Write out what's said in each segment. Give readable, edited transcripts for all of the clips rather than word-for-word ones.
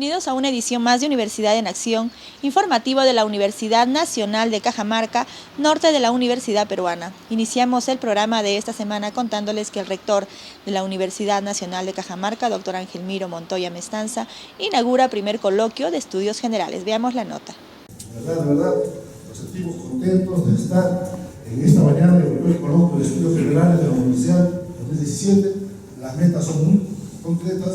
Bienvenidos a una edición más de Universidad en Acción, informativo de la Universidad Nacional de Cajamarca, norte de la Universidad Peruana. Iniciamos el programa de esta semana contándoles que el rector de la Universidad Nacional de Cajamarca, doctor Ángel Miro Montoya Mestanza, inaugura primer coloquio de estudios generales. Veamos la nota. De verdad, nos sentimos contentos de estar en esta mañana del primer coloquio de estudios generales de la Universidad 2017. Las metas son muy concretas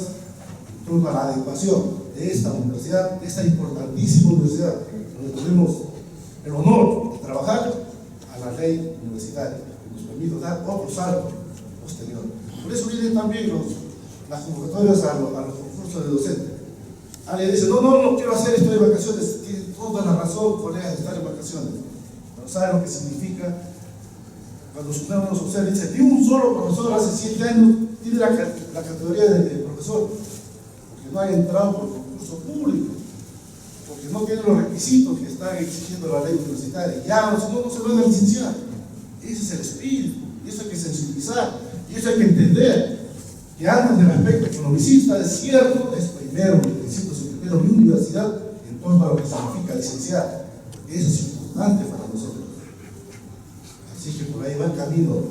en torno a la adecuación de esta universidad, de esta importantísima universidad, donde tenemos el honor de trabajar a la ley universitaria, que nos permite dar otro salto posterior. Por eso vienen también las convocatorias a los concursos de docentes. Alguien dice, no quiero hacer esto de vacaciones. Tiene toda la razón, colegas, de estar en vacaciones. Pero ¿saben lo que significa? Cuando Supremo nos observa, dice, ni un solo profesor hace 7 años tiene la categoría de profesor, porque no ha entrado por concurso público, porque no tiene los requisitos que está exigiendo la ley universitaria. Ya, si no se van a licenciar. Ese es el espíritu, y eso hay que sensibilizar, y eso hay que entender. Que antes del aspecto economicista es cierto, es primero, mi universidad en torno a lo que significa licenciar. Eso es importante para nosotros. Así que por ahí va el camino.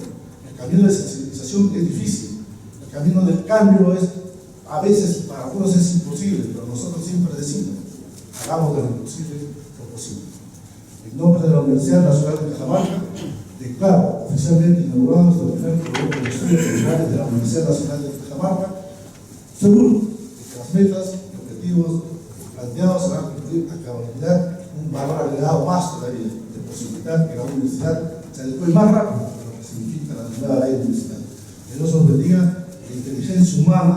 El camino de sensibilización es difícil. El camino del cambio es, a veces para algunos es imposible, pero nosotros siempre decimos, hagamos de lo imposible lo posible. En nombre de la Universidad Nacional de Cajamarca, declaro oficialmente inaugurados el primer programa de estudios generales de la Universidad Nacional de Cajamarca, seguro de que las metas y objetivos planteados serán cumplir a cabalidad, un valor agregado más todavía de posibilitar que la universidad se adecue más rápido a lo que significa la nueva ley universitaria. Que Dios nos bendiga, la inteligencia humana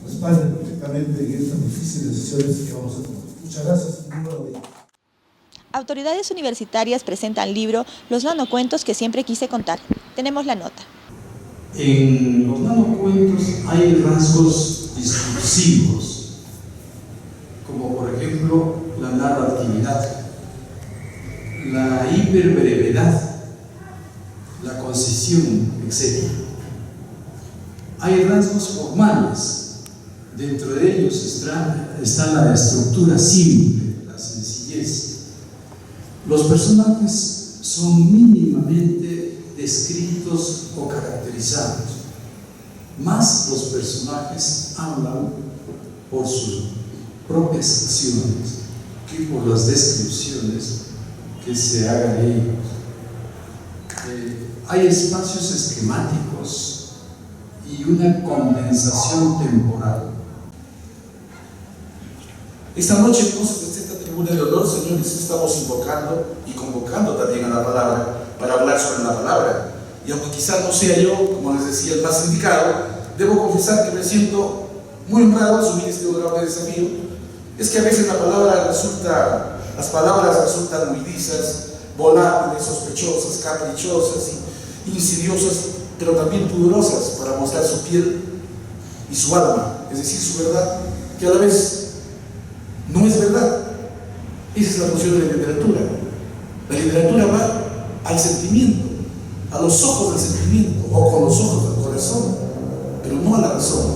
respalde perfectamente en estas difíciles decisiones que vamos a tomar. Muchas gracias y muy buenos días. Autoridades universitarias presentan libro Los nanocuentos que siempre quise contar. Tenemos la nota. En los nanocuentos hay rasgos discursivos, como por ejemplo la narratividad, la hiperbrevedad, la concisión, etc. Hay rasgos formales, dentro de ellos está la estructura simple, la sencillez. Los personajes son mínimamente descritos o caracterizados, más los personajes hablan por sus propias acciones que por las descripciones que se hagan de ellos. Hay espacios esquemáticos y una condensación temporal. Esta noche entonces desde esta tribuna de honor, señores, estamos invocando y convocando también a la palabra para hablar sobre la palabra. Y aunque quizás no sea yo, como les decía, el más indicado, debo confesar que me siento muy honrado de asumir este honorable desafío. Es que a veces las palabras resultan huidizas, volátiles, sospechosas, caprichosas, insidiosas, pero también pudorosas para mostrar su piel y su alma, es decir, su verdad, que a la vez no es verdad. Esa es la función de la literatura. La literatura va al sentimiento, a los ojos del sentimiento, o con los ojos del corazón, pero no a la razón.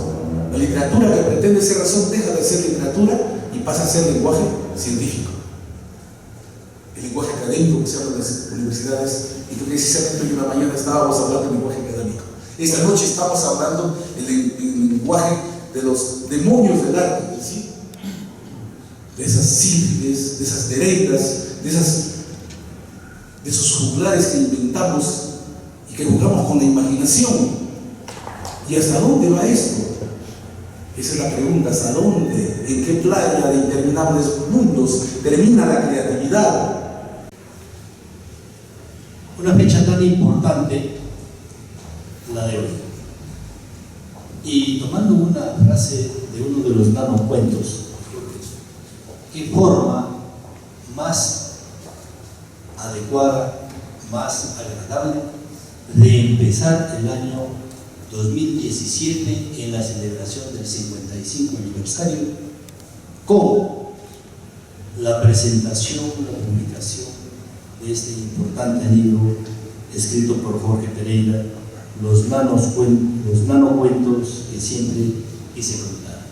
La literatura que pretende ser razón deja de ser literatura y pasa a ser lenguaje científico. El lenguaje académico que se habla en las universidades, y que precisamente hoy en la mañana estábamos hablando del lenguaje académico. Esta noche estamos hablando del lenguaje de los demonios del arte, ¿sí? De esas sífilis, de esas dereitas, de esos juglares que inventamos y que jugamos con la imaginación. ¿Y hasta dónde va esto? Esa es la pregunta, ¿hasta dónde? ¿En qué playa de interminables mundos termina la creatividad? Una fecha tan importante, la de hoy. Y tomando una frase de uno de los nanocuentos, ¿qué forma más adecuada, más agradable de empezar el año 2017 en la celebración del 55 aniversario con la presentación, la publicación de este importante libro escrito por Jorge Pereira, Los nanocuentos que siempre quise contar?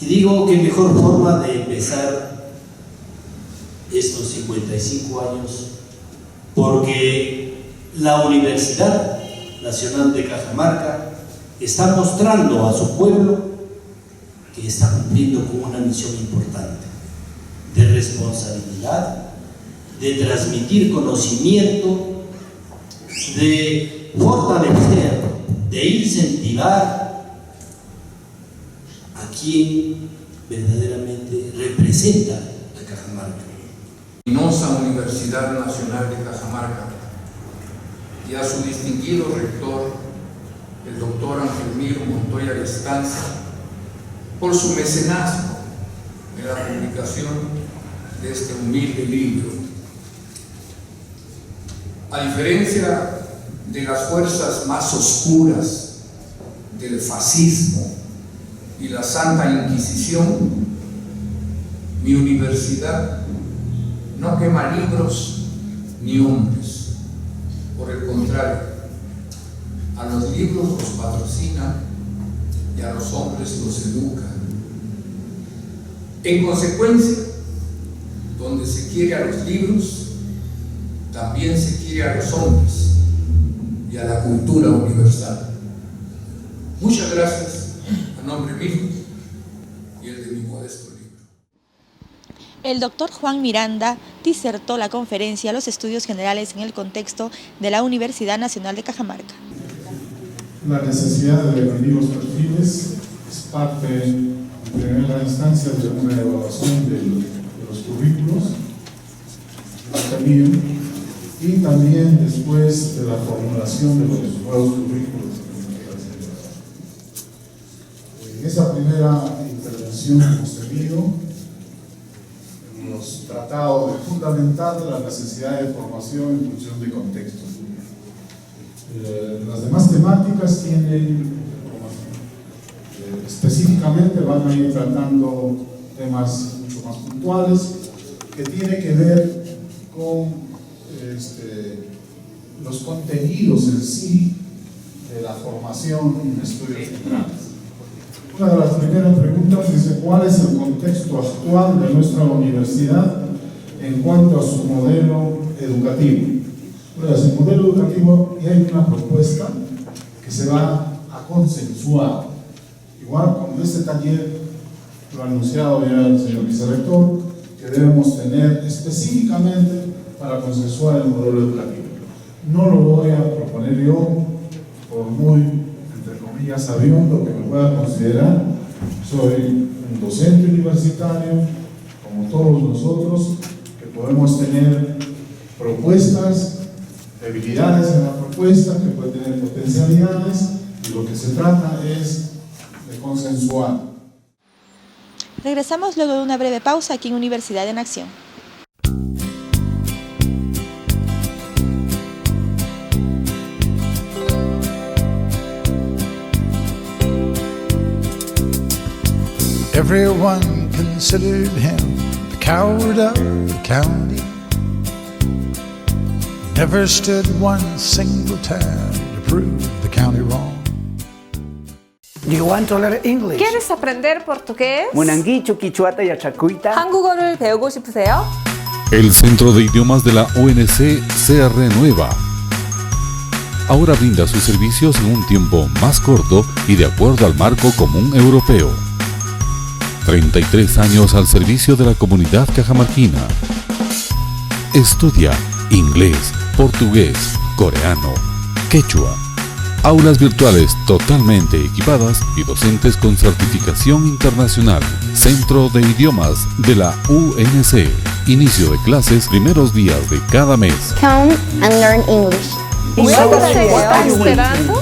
Y digo que mejor forma de empezar estos 55 años, porque la Universidad Nacional de Cajamarca está mostrando a su pueblo que está cumpliendo con una misión importante de responsabilidad, de transmitir conocimiento, de fortalecer, de incentivar a quien verdaderamente representa a Cajamarca. Luminosa Universidad Nacional de Cajamarca y a su distinguido rector, el doctor Angelmiro Montoya Descansa, por su mecenazgo en la publicación de este humilde libro. A diferencia de las fuerzas más oscuras del fascismo y la Santa Inquisición, mi universidad no quema libros ni hombres. Por el contrario, a los libros los patrocina y a los hombres los educa. En consecuencia, donde se quiere a los libros, también se quiere a los hombres y a la cultura universal. Muchas gracias a nombre mío y el de mi modesto libro. El doctor Juan Miranda disertó la conferencia Los estudios generales en el contexto de la Universidad Nacional de Cajamarca. La necesidad de definir los perfiles es parte, en primera instancia, de una evaluación de los currículos y también después de la formulación de los nuevos currículos. En esa primera intervención que hemos tenido, hemos tratado de fundamentar la necesidad de formación en función de contextos. Las demás temáticas tienen, específicamente van a ir tratando temas mucho más puntuales que tienen que ver con los contenidos en sí de la formación en estudios generales. Una de las primeras preguntas dice: ¿cuál es el contexto actual de nuestra universidad en cuanto a su modelo educativo? Pues el modelo educativo, y hay una propuesta que se va a consensuar. Igual como este taller lo ha anunciado ya el señor vicerrector, que debemos tener específicamente para consensuar el modelo educativo. No lo voy a proponer yo, por muy, entre comillas, sabiendo que me pueda considerar. Soy un docente universitario, como todos nosotros, que podemos tener propuestas, debilidades en la propuesta, que puede tener potencialidades, y lo que se trata es de consensuar. Regresamos luego de una breve pausa aquí en Universidad en Acción. Everyone considered him the coward of the county. Never stood one single time to prove the county wrong. Do you want to learn English? ¿Quieres aprender portugués? 문항기, 쭈끼쭈아따, 야차꾸이따. 한국어를 배우고 싶으세요? El Centro de Idiomas de la ONC se renueva. Ahora brinda sus servicios en un tiempo más corto y de acuerdo al marco común europeo. 33 años al servicio de la comunidad cajamarquina. Estudia inglés, portugués, coreano, quechua. Aulas virtuales totalmente equipadas y docentes con certificación internacional. Centro de Idiomas de la UNC. Inicio de clases primeros días de cada mes. Come and learn English.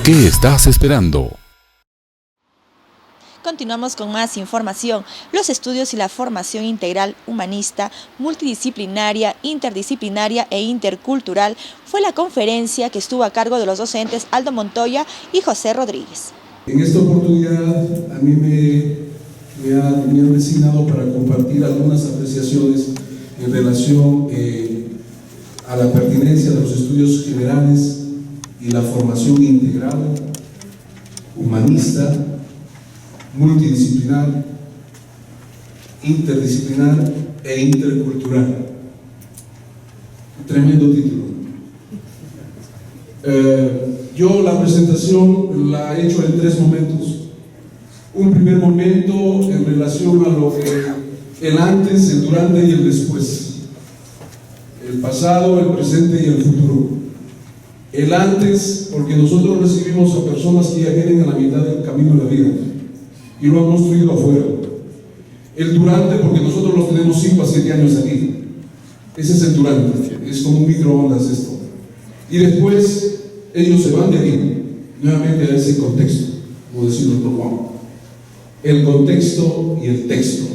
¿Qué estás esperando? Continuamos con más información. Los estudios y la formación integral humanista, multidisciplinaria, interdisciplinaria e intercultural fue la conferencia que estuvo a cargo de los docentes Aldo Montoya y José Rodríguez. En esta oportunidad a mí me han designado para compartir algunas apreciaciones en relación a la pertinencia de los estudios generales y la formación integral, humanista, multidisciplinar interdisciplinar e intercultural. Tremendo título. Yo la presentación la he hecho en 3 momentos. Un primer momento en relación a lo que el antes, el durante y el después. El pasado, el presente y el futuro. El antes, porque nosotros recibimos a personas que ya vienen a la mitad del camino de la vida y lo han construido afuera. El durante, porque nosotros los tenemos 5 a 7 años aquí. Ese es el durante, es como un microondas esto. Y después ellos se van de ahí, nuevamente a ese contexto, como decía el doctor Juan. El contexto y el texto.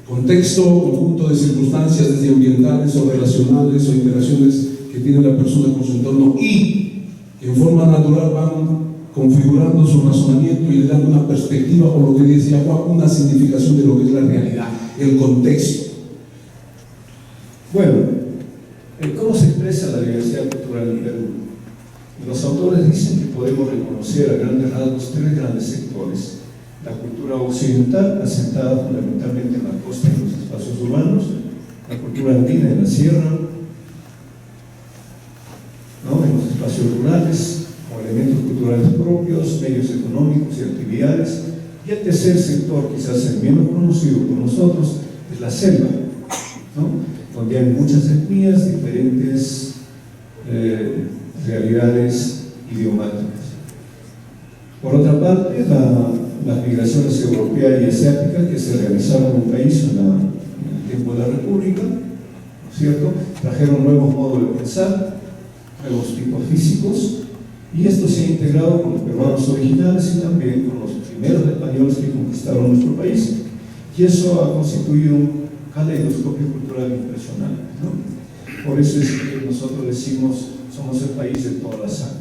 Contexto, conjunto de circunstancias, desde ambientales o relacionales o interacciones que tiene la persona con su entorno y que en forma natural van configurando su razonamiento y le dan una perspectiva, o lo que decía Juan, una significación de lo que es la realidad, el contexto. Bueno, ¿cómo se expresa la diversidad cultural en Perú? Los autores dicen que podemos reconocer a grandes rasgos 3 grandes sectores: la cultura occidental, asentada fundamentalmente en la costa y en los espacios urbanos; la cultura andina en la sierra, ¿no?, en los espacios rurales, con elementos culturales propios, medios económicos y actividades; y el tercer sector, quizás el menos conocido por nosotros, es la selva, ¿no?, donde hay muchas etnias, diferentes realidades idiomáticas. Por otra parte, las migraciones europea y asiática que se realizaron en el país en el tiempo de la República, ¿no es cierto?, trajeron nuevos modos de pensar, nuevos tipos físicos, y esto se ha integrado con los peruanos originales y también con los primeros españoles que conquistaron nuestro país, y eso ha constituido un caleidoscopio cultural impresionante, ¿no? Por eso es que nosotros decimos, somos el país de todas las sangres.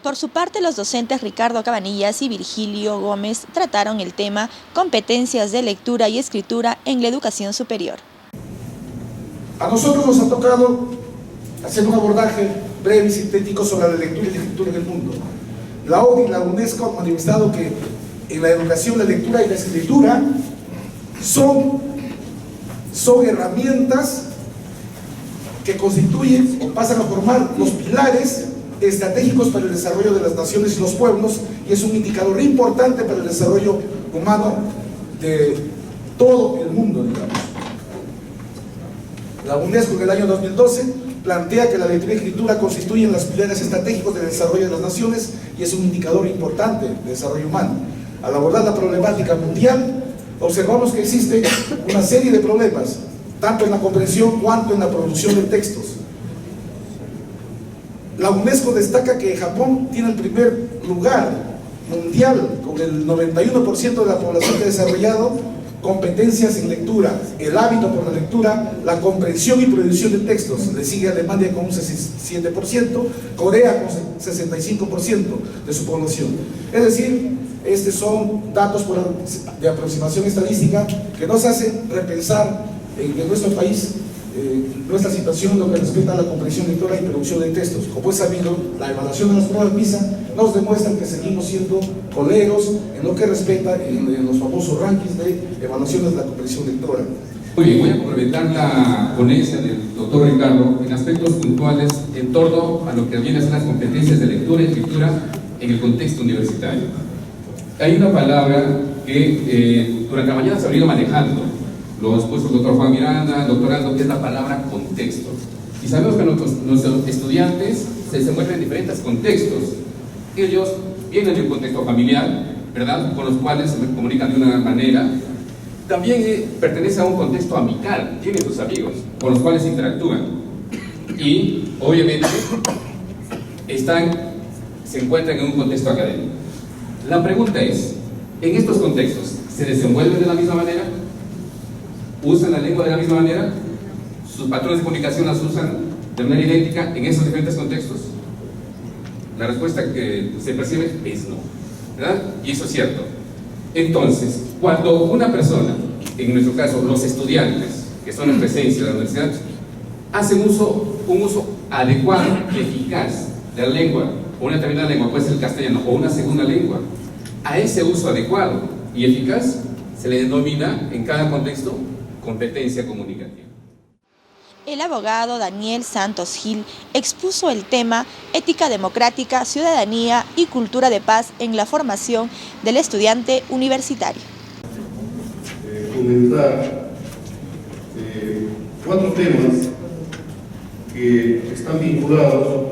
Por su parte, los docentes Ricardo Cabanillas y Virgilio Gómez trataron el tema competencias de lectura y escritura en la educación superior. A nosotros nos ha tocado hacer un abordaje breve y sintético sobre la lectura y la escritura en el mundo. La ONU y la UNESCO han manifestado que en la educación la lectura y la escritura son herramientas que constituyen o pasan a formar los pilares estratégicos para el desarrollo de las naciones y los pueblos, y es un indicador importante para el desarrollo humano de todo el mundo, digamos. La UNESCO en el año 2012 plantea que la lectura y escritura constituyen los pilares estratégicos del desarrollo de las naciones y es un indicador importante de desarrollo humano. Al abordar la problemática mundial, observamos que existe una serie de problemas, tanto en la comprensión cuanto en la producción de textos. La UNESCO destaca que Japón tiene el primer lugar mundial, con el 91% de la población que ha desarrollado competencias en lectura, el hábito por la lectura, la comprensión y producción de textos. Le sigue Alemania con un 67%, Corea con 65% de su población. Es decir, estos son datos de aproximación estadística que nos hacen repensar en nuestro país nuestra situación en lo que respecta a la comprensión lectora y producción de textos. Como es sabido, la evaluación de las pruebas PISA nos demuestra que seguimos siendo coleros en lo que respecta en los famosos rankings de evaluaciones de la comprensión lectora. Muy bien, voy a complementar la ponencia del doctor Ricardo en aspectos puntuales en torno a lo que vienen a ser las competencias de lectura y escritura en el contexto universitario. Hay una palabra que durante la mañana se ha venido manejando, lo ha expuesto el doctor Juan Miranda, el doctor Aldo, que es la palabra contexto. Y sabemos que nuestros estudiantes se desenvuelven en diferentes contextos. Ellos vienen de un contexto familiar, ¿verdad?, con los cuales se comunican de una manera. También pertenece a un contexto amical, tienen sus amigos, con los cuales interactúan. Y, obviamente, se encuentran en un contexto académico. La pregunta es, ¿en estos contextos se desenvuelven de la misma manera? ¿Usan la lengua de la misma manera? ¿Sus patrones de comunicación las usan de manera idéntica en esos diferentes contextos? La respuesta que se percibe es no, ¿verdad? Y eso es cierto. Entonces, cuando una persona, en nuestro caso los estudiantes, que son en presencia de la universidad, hacen un uso adecuado y eficaz de la lengua, o una determinada lengua, puede ser el castellano, o una segunda lengua, a ese uso adecuado y eficaz, Se le denomina en cada contexto competencia comunicativa. El abogado Daniel Santos Gil expuso el tema Ética democrática, ciudadanía y cultura de paz en la formación del estudiante universitario. Comentar 4 temas que están vinculados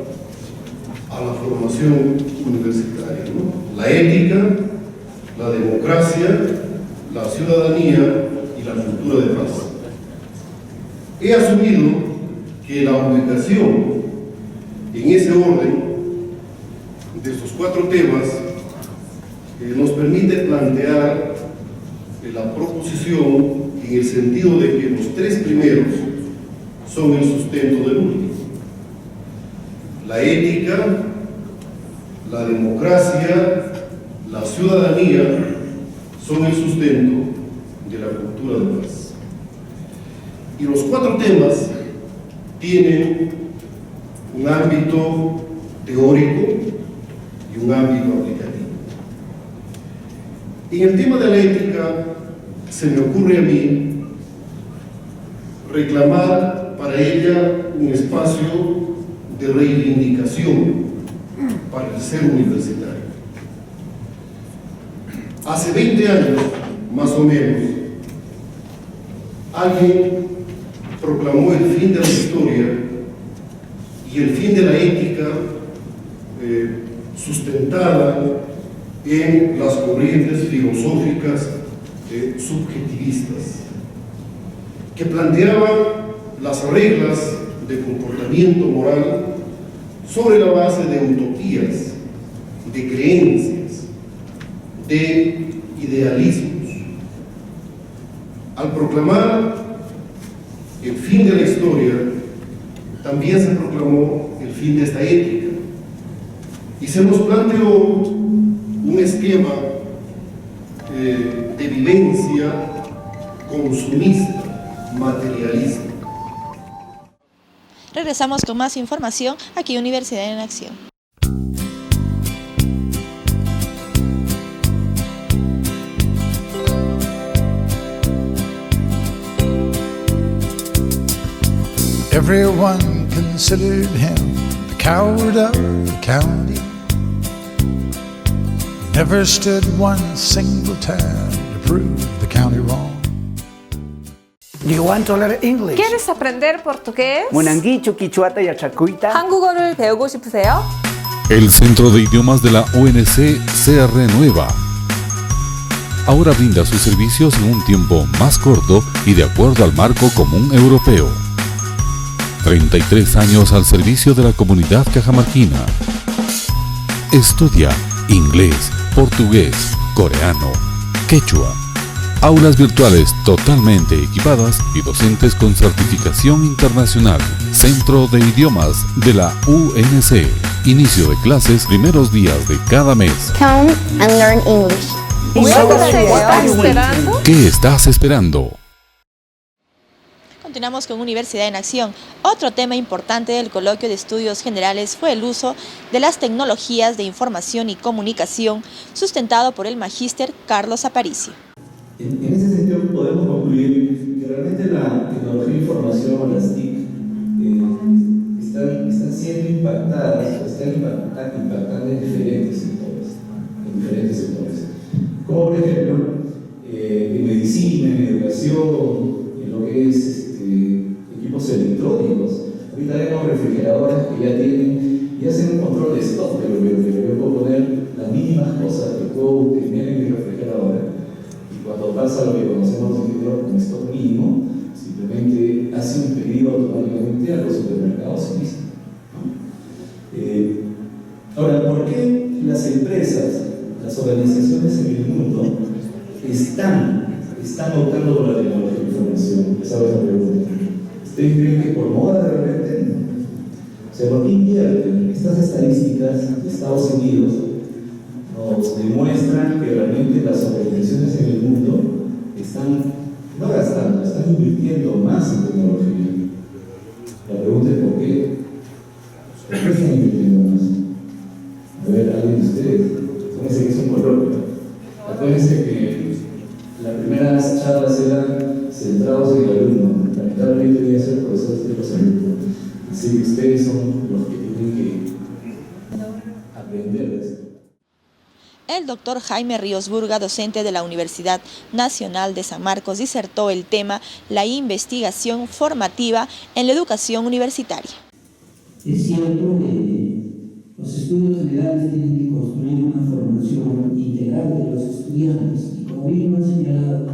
a la formación universitaria, ¿no? La ética, la democracia, la ciudadanía y la cultura de paz. He asumido que la ubicación en ese orden de estos 4 temas nos permite plantear la proposición en el sentido de que los 3 primeros son el sustento del último. La ética, la democracia, la ciudadanía son el sustento de la cultura de paz. Y los 4 temas tienen un ámbito teórico y un ámbito aplicativo. En el tema de la ética, se me ocurre a mí reclamar para ella un espacio de reivindicación para el ser universitario. Hace 20 años, más o menos, alguien proclamó el fin de la historia y el fin de la ética sustentada en las corrientes filosóficas subjetivistas, que planteaban las reglas de comportamiento moral sobre la base de utopías, de creencias, de idealismos. Al proclamar el fin de la historia, también se proclamó el fin de esta ética y se nos planteó un esquema de vivencia consumista, materialista. Regresamos con más información aquí en Universidad en Acción. Everyone considered him the coward of the county. Never stood one single time to prove the county wrong. Do you want to learn English? ¿Quieres aprender portugués? Munanguichu, Quichuata y Achacuita. 한국어를 배우고 싶으세요? El Centro de Idiomas de la UNC se renueva. Ahora brinda sus servicios en un tiempo más corto y de acuerdo al marco común europeo. 33 años al servicio de la comunidad cajamarquina. Estudia inglés, portugués, coreano, quechua. Aulas virtuales totalmente equipadas y docentes con certificación internacional. Centro de Idiomas de la UNC. Inicio de clases primeros días de cada mes. Come and learn English. ¿Qué estás esperando? Continuamos con Universidad en Acción. Otro tema importante del coloquio de estudios generales fue el uso de las tecnologías de información y comunicación, sustentado por el magíster Carlos Aparicio. En ese sentido podemos concluir que realmente la tecnología de información, las TIC, están siendo impactadas, o están impactando en diferentes sectores. Como por ejemplo, en medicina, en educación, en lo que es equipos electrónicos. Ahorita vemos refrigeradoras que ya hacen un control de stock de lo que yo puedo poner las mínimas cosas que puedo tener en mi refrigeradora. Y cuando pasa lo que conocemos como stock mínimo, simplemente hace un pedido automáticamente a los supermercados y listo. Ahora, ¿por qué las empresas, las organizaciones en el mundo están optando por la tecnología de información? Esa es la pregunta. ¿Ustedes creen que por moda de repente? O sea, ¿por qué invierten? Estas estadísticas de Estados Unidos nos demuestran que realmente las organizaciones en el mundo están no gastando, están invirtiendo más en tecnología. La pregunta es ¿por qué? ¿Por qué están invirtiendo más? A ver, alguien de ustedes, fíjense que es un coloquio. Acuérdense que la primera profesor y el alumno. Lamentablemente voy a ser profesor de los alumnos. Así que ustedes son los que tienen que aprender de esto. El doctor Jaime Ríos Burga, docente de la Universidad Nacional de San Marcos, disertó el tema La investigación formativa en la educación universitaria. Es cierto que los estudios generales tienen que construir una formación integral de los estudiantes y, como bien lo han señalado,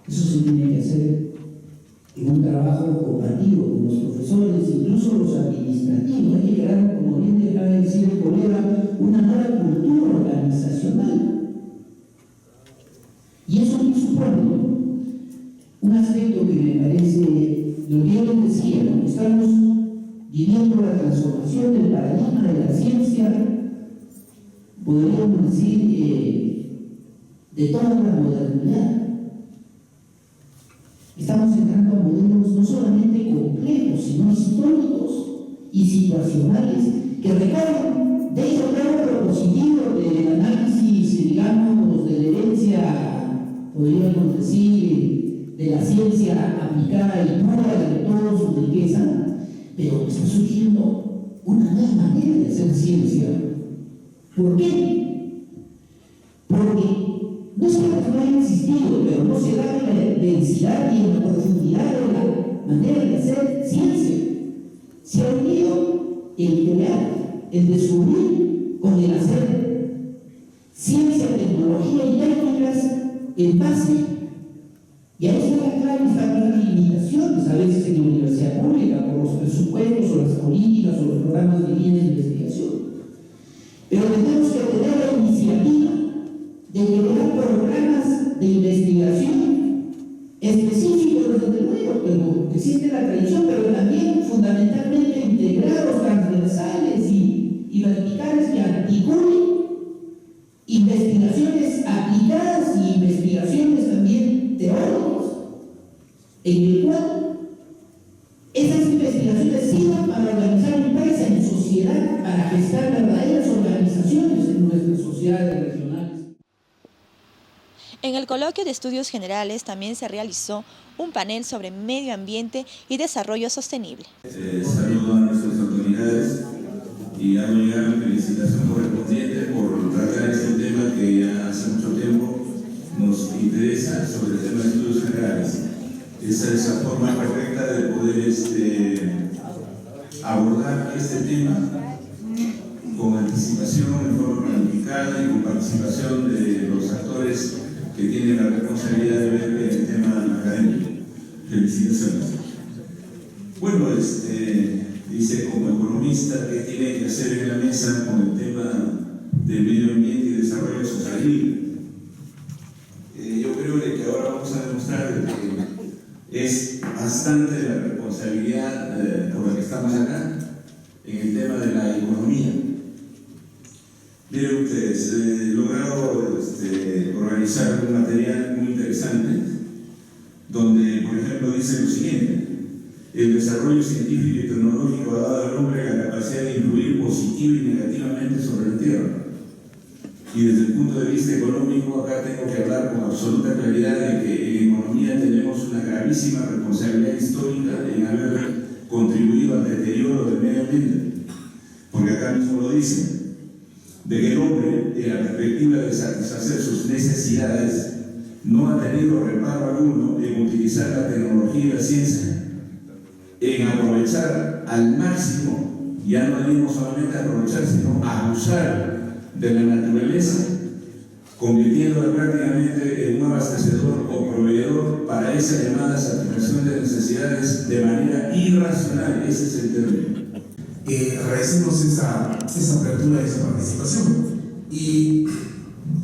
eso se tiene que hacer en un trabajo compartido con los profesores, incluso los administrativos. Hay que crear, como bien acaba de decir el colega, una nueva cultura organizacional. Y eso supone un aspecto que me parece, lo que yo les decía, ¿no? Estamos viviendo la transformación del paradigma de la ciencia, podríamos decir, de toda la modernidad. Estamos entrando a modelos no solamente complejos, sino históricos y situacionales que recaen de ese plano propositivo del análisis, digamos, de la herencia, podríamos decir, de la ciencia aplicada y pura de toda su riqueza, pero está surgiendo una nueva manera de hacer ciencia. ¿Por qué? Porque no es que no haya existido, pero no se da en la densidad y en la profundidad de la manera de hacer ciencia. Se ha unido el crear, el descubrir con el hacer. Ciencia, tecnología y técnicas en base. Y a eso la clave están las limitaciones a veces en la universidad pública por los presupuestos o las políticas o los programas de líneas de investigación. Pero tenemos que tener la iniciativa de crear programas de investigación específicos, desde luego, pero existe la tradición, pero también fundamentalmente integrados, transversales y verticales que articulen investigaciones aplicadas y investigaciones también teóricas, en el cual esas investigaciones sirvan para organizar empresas en sociedad, para gestar verdaderas organizaciones en nuestras sociedades regionales. En el coloquio de estudios generales también se realizó un panel sobre medio ambiente y desarrollo sostenible. Saludo a nuestras autoridades y hago llegar mi felicitación correspondiente por tratar este tema que ya hace mucho tiempo nos interesa sobre el tema de estudios generales. Esa es la forma correcta de poder abordar este tema con anticipación, en forma planificada y con participación de los actores que tienen la responsabilidad de ver el tema académico. Felicitaciones. Bueno, dice como economista que tiene que hacer en la mesa con el tema de medio ambiente y desarrollo sostenible. Yo creo que ahora vamos a demostrar que es bastante la responsabilidad por la que estamos acá en el tema de la economía. Miren ustedes, he logrado organizar un material muy interesante donde, por ejemplo, dice lo siguiente: el desarrollo científico y tecnológico ha dado al hombre la capacidad de influir positiva y negativamente sobre la Tierra. Y desde el punto de vista económico, acá tengo que hablar con absoluta claridad de que en economía tenemos una gravísima responsabilidad histórica en haber contribuido al deterioro del medio ambiente. Porque acá mismo lo dice, de que el hombre, en la perspectiva de satisfacer sus necesidades, no ha tenido reparo alguno en utilizar la tecnología y la ciencia, en aprovechar al máximo, ya no digo solamente aprovechar, sino abusar de la naturaleza, convirtiéndola prácticamente en un abastecedor o proveedor para esa llamada satisfacción de necesidades de manera irracional. Ese es el término. Agradecemos esa apertura y esa participación. Y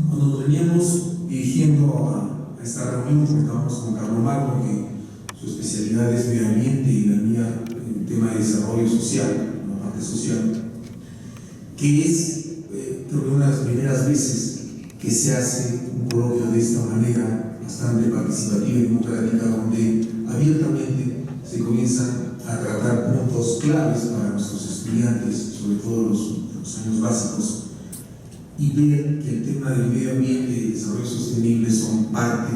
cuando nos veníamos dirigiendo a esta reunión, comentábamos con Carlos Magno que su especialidad es medio ambiente y la mía el tema de desarrollo social, la parte social, que es creo que una de las primeras veces que se hace un coloquio de esta manera bastante participativa y democrática, donde abiertamente se comienzan a tratar puntos claves para nuestros estudiantes, sobre todo los años básicos, y ver que el tema del medio ambiente y el desarrollo sostenible son parte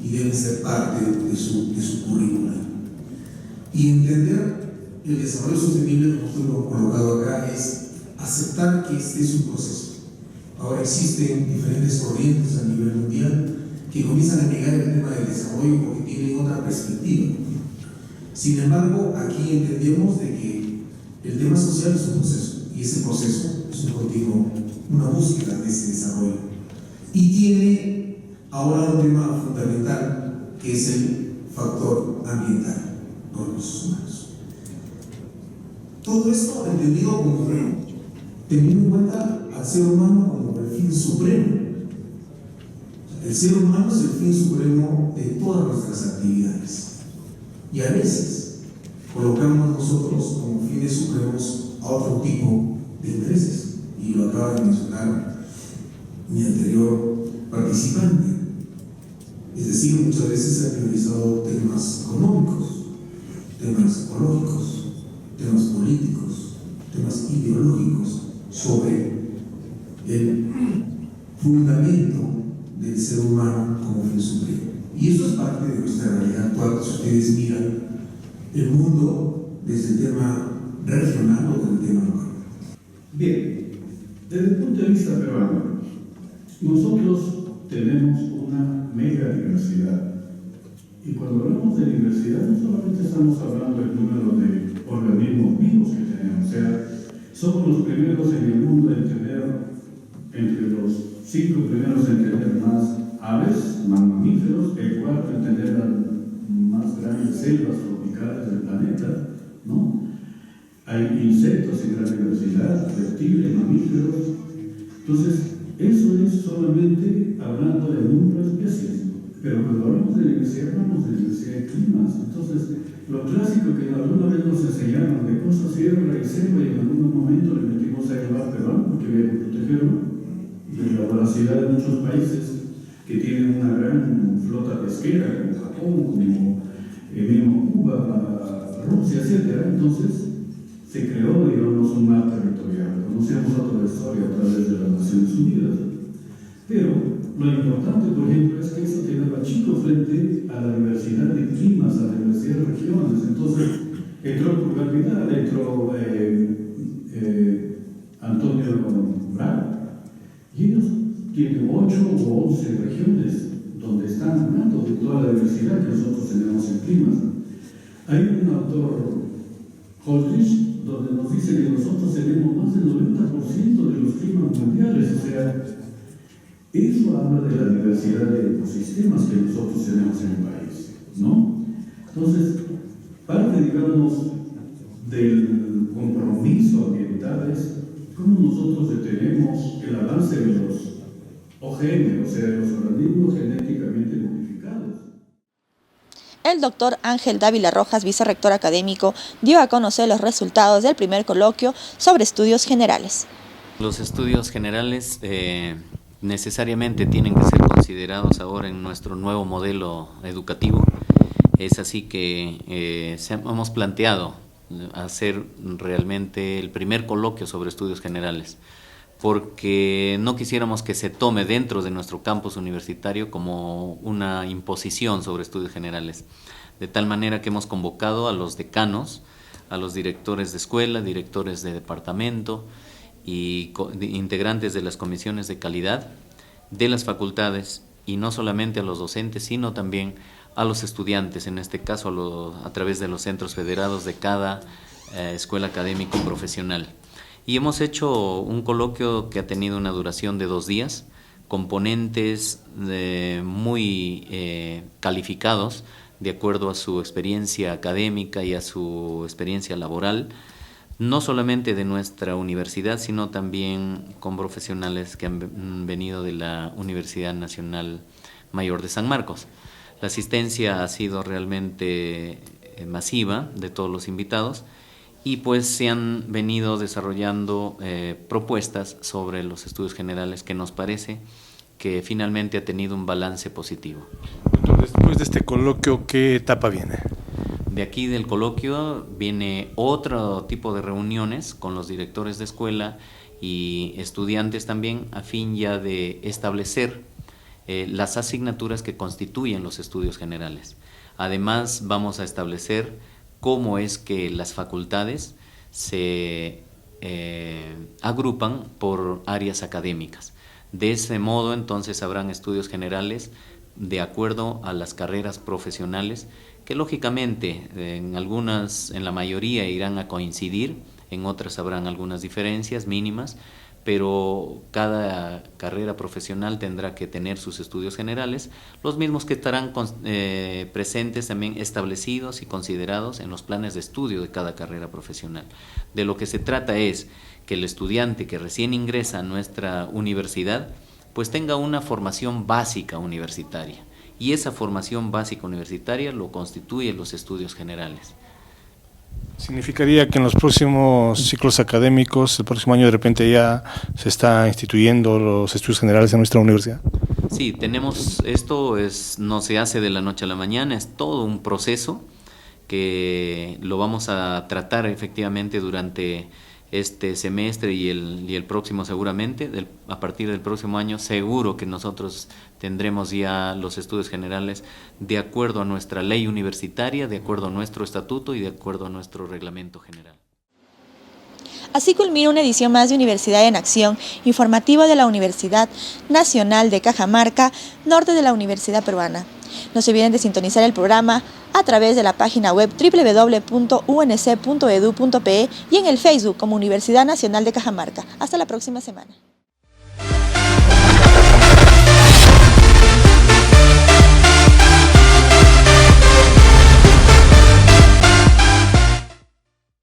y deben ser parte de su currícula. Y entender el desarrollo sostenible, como usted lo ha colocado acá, es aceptar que este es un proceso. Ahora existen diferentes corrientes a nivel mundial que comienzan a negar el tema del desarrollo porque tienen otra perspectiva. Sin embargo, aquí entendemos de que el tema social es un proceso, y ese proceso es un continuo, una búsqueda de ese desarrollo. Y tiene ahora un tema fundamental, que es el factor ambiental, los recursos humanos. Todo esto entendido como teniendo en cuenta al ser humano como el fin supremo. El ser humano es el fin supremo de todas nuestras actividades. Y a veces colocamos nosotros como fines supremos a otro tipo de intereses. Y lo acaba de mencionar mi anterior participante. Es decir, muchas veces se han priorizado temas económicos, temas ecológicos, temas políticos, temas ideológicos sobre el fundamento del ser humano como fin supremo. Y eso es parte de nuestra realidad actual. Si ustedes miran el mundo desde el tema regional o del tema local. Bien, desde el punto de vista peruano, nosotros tenemos una mega diversidad. Y cuando hablamos de diversidad, no solamente estamos hablando del número de organismos vivos que tenemos, o sea, somos los primeros en el mundo en tener, entre los 5 primeros en tener más aves, más mamíferos, el cuarto en tener las más grandes selvas tropicales del planeta, ¿no? Hay insectos en gran diversidad, reptiles, mamíferos. Entonces, eso es solamente hablando del número de especies. Pero cuando hablamos de diversidad, hablamos de diversidad de climas. Entonces, lo clásico que alguna vez nos enseñaron de costa, sierra y selva, y en algún momento le metimos a el mar peruano porque había que protegerlo de la voracidad de muchos países que tienen una gran flota pesquera, como Japón, como mismo Cuba, Rusia, etc. Entonces, se creó, digamos, un mar territorial. Conocemos toda la historia a través de las Naciones Unidas. Pero lo importante, por ejemplo, es que eso quedaba chico frente a la diversidad de climas, a la diversidad de regiones. Entonces, entró Pulgar Vidal, entró Antonio Bravo, y ellos tienen 8 o 11 regiones donde están hablando de toda la diversidad que nosotros tenemos en climas. Hay un autor, Holdrich, donde nos dice que nosotros tenemos más del 90% de los climas mundiales, o sea, eso habla de la diversidad de ecosistemas que nosotros tenemos en el país, ¿no? Entonces, parte, digamos, del compromiso ambiental es cómo nosotros detenemos el avance de los OGM, o sea, de los organismos genéticamente modificados. El doctor Ángel Dávila Rojas, vicerrector académico, dio a conocer los resultados del primer coloquio sobre estudios generales. Los estudios generales necesariamente tienen que ser considerados ahora en nuestro nuevo modelo educativo. Es así que hemos planteado hacer realmente el primer coloquio sobre estudios generales, porque no quisiéramos que se tome dentro de nuestro campus universitario como una imposición sobre estudios generales, de tal manera que hemos convocado a los decanos, a los directores de escuela, directores de departamento y integrantes de las comisiones de calidad de las facultades, y no solamente a los docentes, sino también a los estudiantes, en este caso a través de los centros federados de cada escuela académica profesional. Y hemos hecho un coloquio que ha tenido una duración de 2 días, con ponentes muy calificados de acuerdo a su experiencia académica y a su experiencia laboral, no solamente de nuestra universidad, sino también con profesionales que han venido de la Universidad Nacional Mayor de San Marcos. La asistencia ha sido realmente masiva de todos los invitados, y pues se han venido desarrollando propuestas sobre los estudios generales que nos parece que finalmente ha tenido un balance positivo. Entonces, después de este coloquio, ¿qué etapa viene? De aquí del coloquio viene otro tipo de reuniones con los directores de escuela y estudiantes también, a fin ya de establecer las asignaturas que constituyen los estudios generales. Además, vamos a establecer cómo es que las facultades se agrupan por áreas académicas. De ese modo, entonces, habrán estudios generales de acuerdo a las carreras profesionales que lógicamente en la mayoría irán a coincidir, en otras habrán algunas diferencias mínimas, pero cada carrera profesional tendrá que tener sus estudios generales, los mismos que estarán presentes también establecidos y considerados en los planes de estudio de cada carrera profesional. De lo que se trata es que el estudiante que recién ingresa a nuestra universidad pues tenga una formación básica universitaria, y esa formación básica universitaria lo constituyen los estudios generales. ¿Significaría que en los próximos ciclos académicos, el próximo año de repente ya se está instituyendo los estudios generales en nuestra universidad? Sí, no se hace de la noche a la mañana, es todo un proceso que lo vamos a tratar efectivamente durante este semestre y el próximo seguramente. A partir del próximo año seguro que nosotros tendremos ya los estudios generales de acuerdo a nuestra ley universitaria, de acuerdo a nuestro estatuto y de acuerdo a nuestro reglamento general. Así culmina una edición más de Universidad en Acción, informativo de la Universidad Nacional de Cajamarca, norte de la Universidad Peruana. No se olviden de sintonizar el programa a través de la página web www.unc.edu.pe y en el Facebook como Universidad Nacional de Cajamarca. Hasta la próxima semana.